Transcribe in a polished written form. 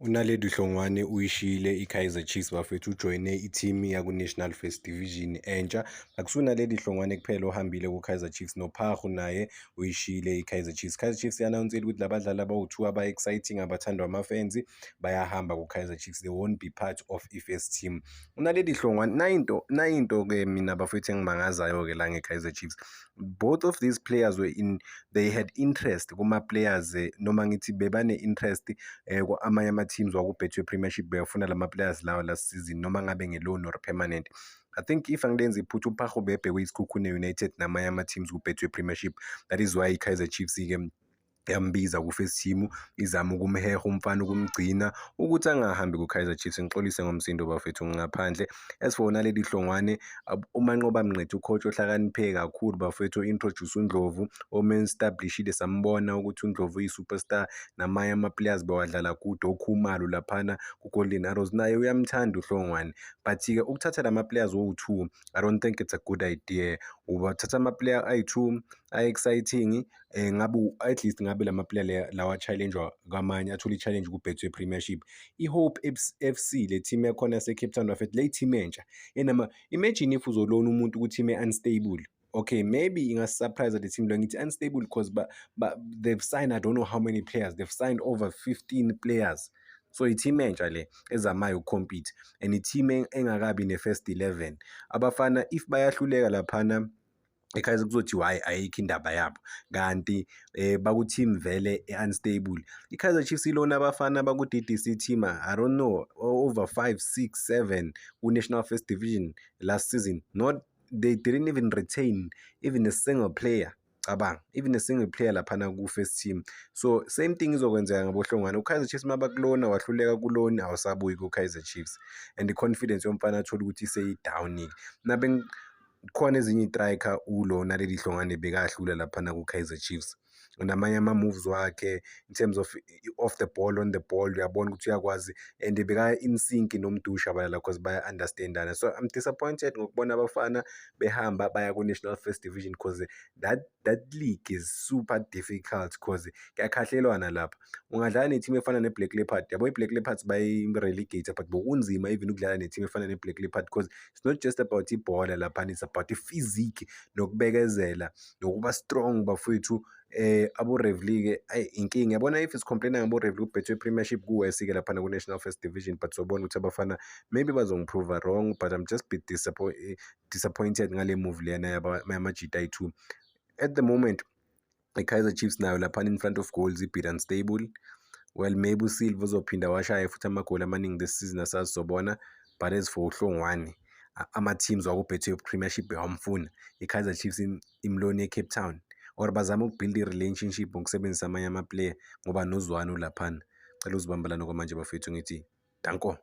uNaledi Hlongwane uyishiyile iKaizer Chiefs bafethu ujoyine i-team yaku-National First Division entsha. AkusuNaledi Hlongwane kuphela ohambile ku-Kaizer Chiefs, noPharu naye uyishiyile iKaizer Chiefs. Kaizer Chiefs i-announce-ile ukuthi labadlali abawu-2 aba-exciting abathandwa ama-fans bayahamba ku-Kaizer Chiefs, they won't be part of i-first team. uNaledi Hlongwane nayinto-ke mina bafethu engimangazayo-ke la nge-Kaizer Chiefs. Both of these players they had interest kuma-players noma ngithi bebane-interest amanye ama-teams waku-Betway Premiership beyafuna lama-players lawa last season noma ngabe nge-loan or permanent. I think if angilenzi iphutha uPharu bebhekwe isikhukhune United namanye ama-teams ku-Betway Premiership, that is why iKaizer Chiefs-ke yambiza ku-first team izama ukumheha umfana ukumgcina ukuthi angahambi ku-Kaizer Chiefs. Ngixolise ngomsindo bafethu ngaphandle. As for uNaledi Hlongwane, uManqoba Mngqethe ucoach ohlakaniphe kakhulu bafethu, introduce uNdlovu establishile, sambona ukuthi uNdlovu uyi-superstar namanye ama-players bewadlala kude oKhumalo laphana ku-Golden Arrows, naye uyamthanda uHlongwane. But-ke ukuthatha lama-players owu-2, I don't think it's a good idea. Ubathatha ama-player ayi-2 exciting ngabe at least ngabe lama-player lawa challenge kwamanye athola i-challenge ku-Betway Premiership. I-Hope FC le team yakhona yase-Cape Town bafethu le team entsha imagine if uzolona umuntu ukuthi team unstable. Okay, maybe inga-surprise the team lo ngithi unstable because but they've signed I don't know how many players, they've signed over 15 players. So i-team entsha le ezamayo ukucompete and i-team engakabi ne-first 11. Abafana if bayahluleka laphana eKaizer kuzothiwa hayi ayikho indaba yabo, kanti baku-team vele unstable. iKaizer Chiefs ilona abafana baku-DDC team, I don't know, over 5, 6, 7 ku-National First Division last season. They didn't even retain even a single player. Even a single player laphana ku-first team. So same thing izokwenzeka ngaboHlongwane. uKaizer Chiefs mabakulona wahluleka kulona awusabuyi ku-Kaizer Chiefs, and the confidence yomfana athola ukuthi seyi-down. Nabe khona ezinye i-striker ulo Naledi Hlongwane bekahlula laphana ku-Kaizer Chiefs, namanye ama-moves wakhe in terms of off the ball, on the ball, uyabona ukuthi uyakwazi, and beka in sync nomdusha abalala because baya-understandana. So I'm disappointed ngokubona abafana behamba baya ku-National First Division because that league is super difficult because kuyakhahlelwana lapha. Ungadlala ne-team efana ne-Black Leopard, yabo i-Black Leopards bayi-relegate, but bokunzima even ukudlala ne-team efana ne-Black Leopard because it's not just about ibhola laphana, it's about i-physique nokubekezela nokuba strong bafowethu. Abo-Revli-ke inkinga yabona if is-complaina ngabo-Revli ku-Betway Premiership kuwesi-ke laphana ku-National First Division, but sobona ukuthi abafana maybe bazongiprova wrong, but I'm just bit disappointed ngale move lena yama-Jita ayi-2. At the moment iKaizer Chiefs nayo laphana in front of goals ibit unstable. Well, maybe uSilva uzophinda washaya futhi amagoli amaningi this season asazobona, but as for uHlongwane ama-teams waku-Betway Premiership bewamfuna. iKaizer Chiefs imlone eCape Town, or bazama ukubuild i-relationship ngokusebenzisa amanye ama-player ngoba nozwano laphana. Cela uzibambalane kwamanje bafethu ngithi danko.